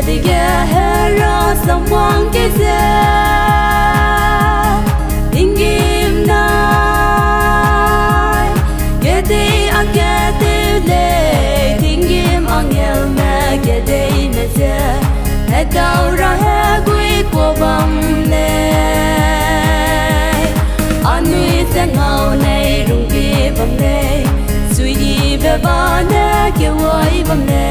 Zige herasam wangkeuze Ingim nai Kedei Achunle Ingim angelme Kedei neze Hedaura hegui Pouramle Anui se ngau nei rungi bamle Sui bebane kewai bamle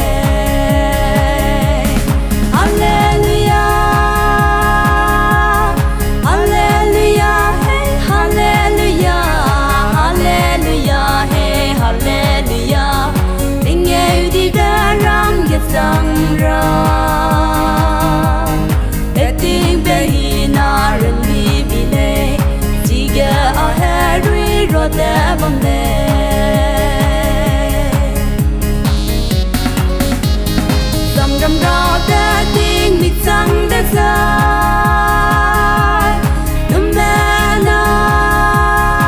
Sangra Eting behina renli bile Jige a herui rode bamle Samram ra de ting mit sang de sai Num me nai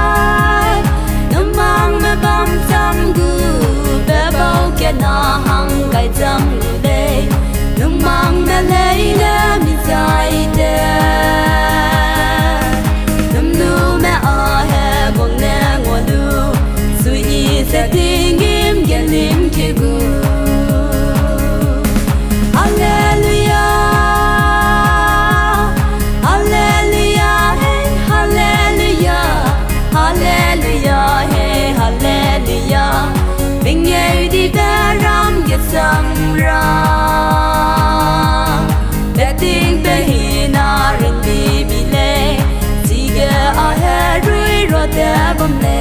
Num mang me bam sam gu Be bao ke na hang gai jam mang me lấy le mi sai de num nu me a he bong ne ngo lu sui I se ting im gen lim ki gu hallelujah hallelujah hey hallelujah hallelujah hey hallelujah bing ye di da ram ge sam ra Ting behina renli bile Zige a herui rode bamle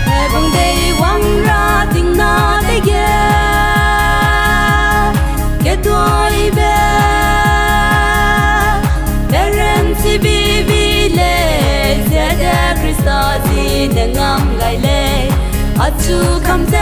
Hebong dei wang ra ting na de ye Kedei be Beren si bibile Zede Christa si nengam gaile Achu kamze